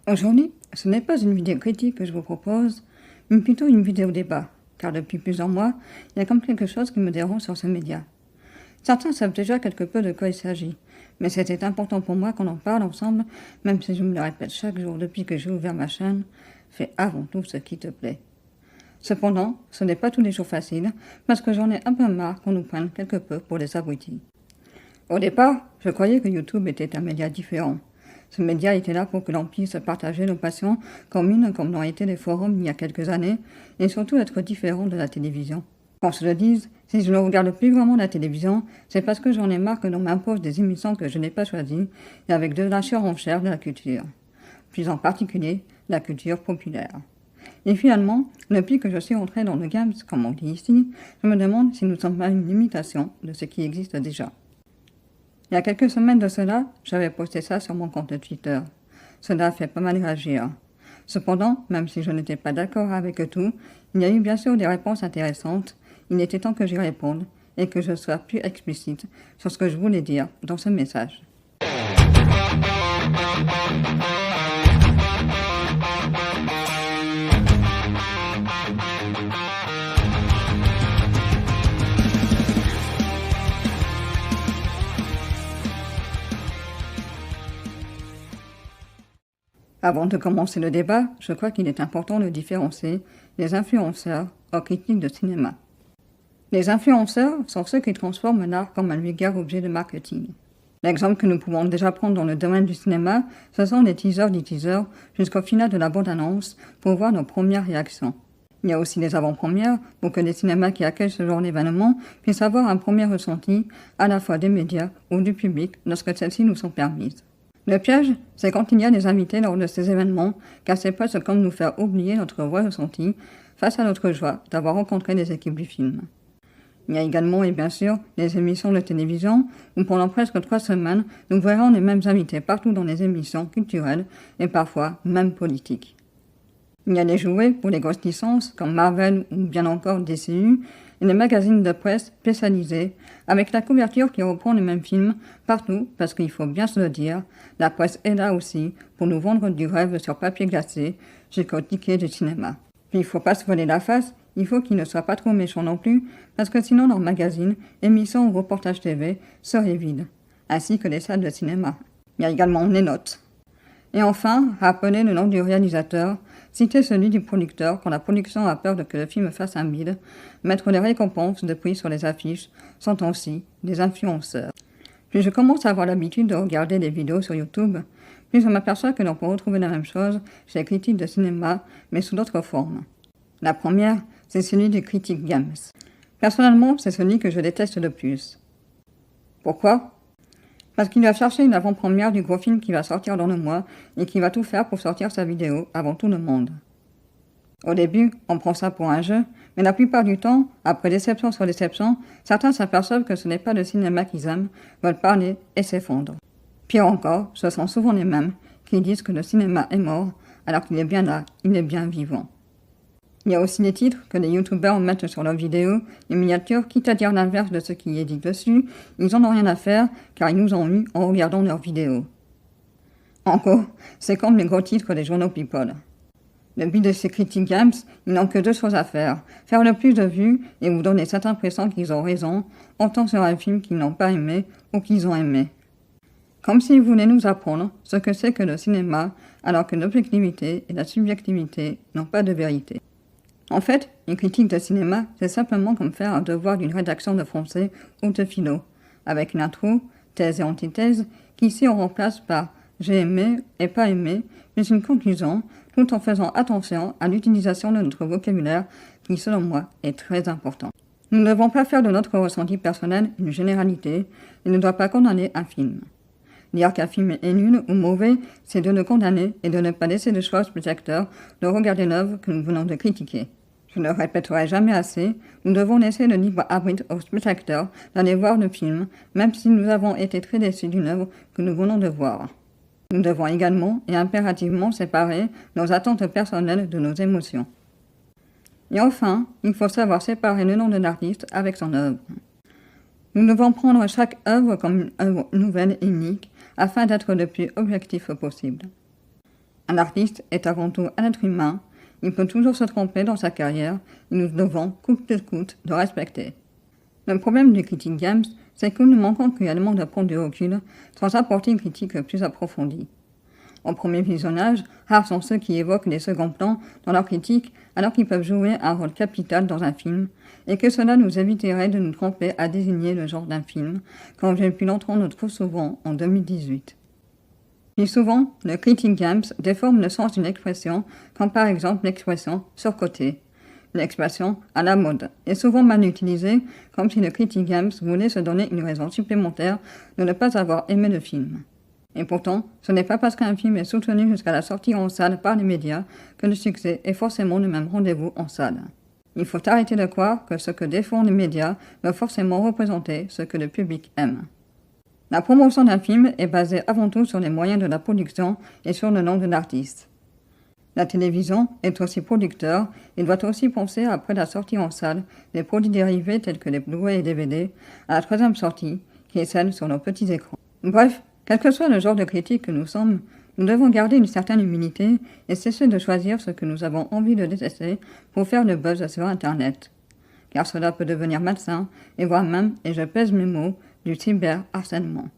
Aujourd'hui, ce n'est pas une vidéo critique que je vous propose, mais plutôt une vidéo débat, car depuis plusieurs mois, il y a comme quelque chose qui me dérange sur ce média. Certains savent déjà quelque peu de quoi il s'agit, mais c'était important pour moi qu'on en parle ensemble, même si je me le répète chaque jour depuis que j'ai ouvert ma chaîne, fais avant tout ce qui te plaît. Cependant, ce n'est pas tous les jours facile, parce que j'en ai un peu marre qu'on nous prenne quelque peu pour des abrutis. Au départ, je croyais que YouTube était un média différent. Ce média était là pour que l'on puisse partager nos passions communes comme l'ont été les forums il y a quelques années, et surtout être différent de la télévision. Qu'on se le dise, si je ne regarde plus vraiment la télévision, c'est parce que j'en ai marre que l'on m'impose des émissions que je n'ai pas choisies, et avec de la surenchère de la culture. Plus en particulier, la culture populaire. Et finalement, depuis que je suis entré dans le games, comme on dit ici, je me demande si nous ne sommes pas une limitation de ce qui existe déjà. Il y a quelques semaines de cela, j'avais posté ça sur mon compte Twitter. Cela a fait pas mal réagir. Cependant, même si je n'étais pas d'accord avec tout, il y a eu bien sûr des réponses intéressantes. Il était temps que j'y réponde et que je sois plus explicite sur ce que je voulais dire dans ce message. Avant de commencer le débat, je crois qu'il est important de différencier les influenceurs aux critiques de cinéma. Les influenceurs sont ceux qui transforment l'art comme un vulgaire objet de marketing. L'exemple que nous pouvons déjà prendre dans le domaine du cinéma, ce sont les teasers du teaser jusqu'au final de la bande-annonce pour voir nos premières réactions. Il y a aussi les avant-premières pour que les cinémas qui accueillent ce genre d'événement puissent avoir un premier ressenti à la fois des médias ou du public lorsque celles-ci nous sont permises. Le piège, c'est quand il y a des invités lors de ces événements, car c'est presque comme nous faire oublier notre vrai ressenti face à notre joie d'avoir rencontré les équipes du film. Il y a également, et bien sûr, les émissions de télévision, où pendant presque 3 semaines, nous verrons les mêmes invités partout dans les émissions culturelles et parfois même politiques. Il y a les jouets pour les grosses licences, comme Marvel ou bien encore DCU, et les magazines de presse spécialisés, avec la couverture qui reprend les mêmes films partout, parce qu'il faut bien se le dire, la presse est là aussi pour nous vendre du rêve sur papier glacé jusqu'au ticket du cinéma. Puis il faut pas se voler la face, il faut qu'ils ne soient pas trop méchants non plus, parce que sinon leurs magazines, émissions ou reportages TV seraient vides, ainsi que les salles de cinéma. Il y a également les notes. Et enfin, rappeler le nom du réalisateur, citer celui du producteur quand la production a peur de que le film fasse un bide, mettre les récompenses de prix sur les affiches sont aussi des influenceurs. Plus je commence à avoir l'habitude de regarder des vidéos sur YouTube, plus je m'aperçois que l'on peut retrouver la même chose chez les critiques de cinéma, mais sous d'autres formes. La première, c'est celui des critiques games. Personnellement, c'est celui que je déteste le plus. Pourquoi ? Parce qu'il va chercher une avant-première du gros film qui va sortir dans le mois et qui va tout faire pour sortir sa vidéo avant tout le monde. Au début, on prend ça pour un jeu, mais la plupart du temps, après déception sur déception, certains s'aperçoivent que ce n'est pas le cinéma qu'ils aiment, veulent parler et s'effondrent. Pire encore, ce sont souvent les mêmes qui disent que le cinéma est mort alors qu'il est bien là, il est bien vivant. Il y a aussi les titres que les youtubeurs mettent sur leurs vidéos, les miniatures, quitte à dire l'inverse de ce qui est dit dessus, ils en ont rien à faire car ils nous ont eu en regardant leurs vidéos. En gros, c'est comme les gros titres des journaux People. Le but de ces critiques games, ils n'ont que 2 choses à faire le plus de vues et vous donner cette impression qu'ils ont raison, autant sur un film qu'ils n'ont pas aimé ou qu'ils ont aimé. Comme s'ils voulaient nous apprendre ce que c'est que le cinéma, alors que l'objectivité et la subjectivité n'ont pas de vérité. En fait, une critique de cinéma, c'est simplement comme faire un devoir d'une rédaction de français ou de philo, avec une intro, thèse et antithèse, qui ici on remplace par « j'ai aimé » et « pas aimé », mais une conclusion, tout en faisant attention à l'utilisation de notre vocabulaire, qui selon moi est très important. Nous ne devons pas faire de notre ressenti personnel une généralité et ne doit pas condamner un film. Dire qu'un film est nul ou mauvais, c'est de le condamner et de ne pas laisser le choix au spectateur de regarder l'œuvre que nous venons de critiquer. Je ne le répéterai jamais assez, nous devons laisser le libre arbitre au spectateur d'aller voir le film, même si nous avons été très déçus d'une œuvre que nous venons de voir. Nous devons également et impérativement séparer nos attentes personnelles de nos émotions. Et enfin, il faut savoir séparer le nom de l'artiste avec son œuvre. Nous devons prendre chaque œuvre comme une œuvre nouvelle et unique afin d'être le plus objectif possible. Un artiste est avant tout un être humain, il peut toujours se tromper dans sa carrière et nous devons, coûte que coûte, le respecter. Le problème du Critic Games, c'est que nous manquons cruellement de prendre du recul sans apporter une critique plus approfondie. Au premier visionnage, rares sont ceux qui évoquent les seconds plans dans leur critique alors qu'ils peuvent jouer un rôle capital dans un film, et que cela nous éviterait de nous tromper à désigner le genre d'un film, comme j'ai pu l'entendre trop souvent en 2018. Plus souvent, le Critic Games déforme le sens d'une expression, comme par exemple l'expression « surcoté ». L'expression « à la mode » est souvent mal utilisée, comme si le Critic Games voulait se donner une raison supplémentaire de ne pas avoir aimé le film. Et pourtant, ce n'est pas parce qu'un film est soutenu jusqu'à la sortie en salle par les médias que le succès est forcément le même rendez-vous en salle. Il faut arrêter de croire que ce que défendent les médias doit forcément représenter ce que le public aime. La promotion d'un film est basée avant tout sur les moyens de la production et sur le nom de l'artiste. La télévision est aussi producteur et doit aussi penser après la sortie en salle des produits dérivés tels que les Blu-ray et DVD à la troisième sortie, qui est celle sur nos petits écrans. Bref, quel que soit le genre de critique que nous sommes, nous devons garder une certaine humilité et cesser de choisir ce que nous avons envie de détester pour faire le buzz sur Internet. Car cela peut devenir malsain et voire même, et je pèse mes mots, du cyberharcèlement.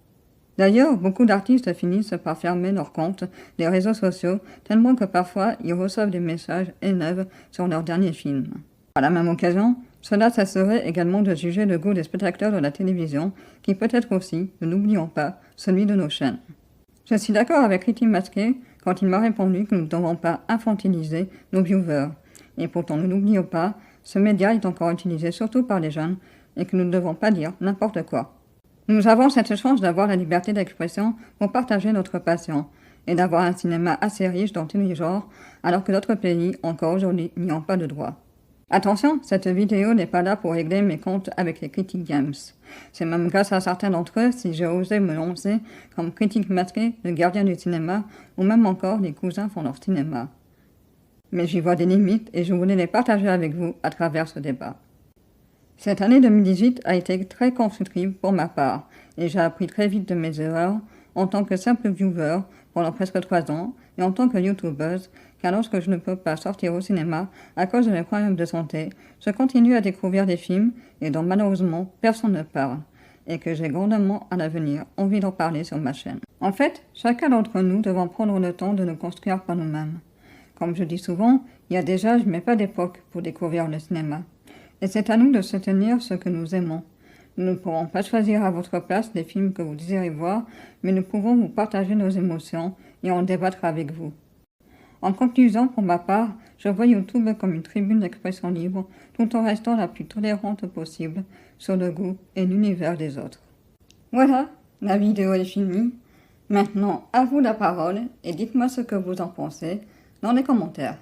D'ailleurs, beaucoup d'artistes finissent par fermer leurs comptes des réseaux sociaux tellement que parfois ils reçoivent des messages haineux sur leur dernier film. À la même occasion, cela cesserait également de juger le goût des spectateurs de la télévision, qui peut être aussi, ne l'oublions pas, celui de nos chaînes. Je suis d'accord avec Ricky Masquet quand il m'a répondu que nous ne devons pas infantiliser nos viewers. Et pourtant, ne l'oublions pas, ce média est encore utilisé surtout par les jeunes et que nous ne devons pas dire n'importe quoi. Nous avons cette chance d'avoir la liberté d'expression pour partager notre passion et d'avoir un cinéma assez riche dans tous les genres, alors que d'autres pays, encore aujourd'hui, n'y ont pas de droit. Attention, cette vidéo n'est pas là pour régler mes comptes avec les Critic Games. C'est même grâce à certains d'entre eux si j'ai osé me lancer comme critique masqué, le gardien du cinéma, ou même encore les cousins font leur cinéma. Mais j'y vois des limites et je voulais les partager avec vous à travers ce débat. Cette année 2018 a été très constructive pour ma part et j'ai appris très vite de mes erreurs en tant que simple viewer pendant presque 3 ans et en tant que youtubeuse, car lorsque je ne peux pas sortir au cinéma à cause de mes problèmes de santé, je continue à découvrir des films et dont malheureusement personne ne parle, et que j'ai grandement à l'avenir envie d'en parler sur ma chaîne. En fait, chacun d'entre nous devons prendre le temps de nous construire par nous-mêmes. Comme je dis souvent, il y a des âges mais pas d'époque pour découvrir le cinéma. Et c'est à nous de soutenir ce que nous aimons. Nous ne pourrons pas choisir à votre place les films que vous désirez voir, mais nous pouvons vous partager nos émotions et en débattre avec vous. En conclusion, pour ma part, je vois YouTube comme une tribune d'expression libre, tout en restant la plus tolérante possible sur le goût et l'univers des autres. Voilà, la vidéo est finie. Maintenant, à vous la parole et dites-moi ce que vous en pensez dans les commentaires.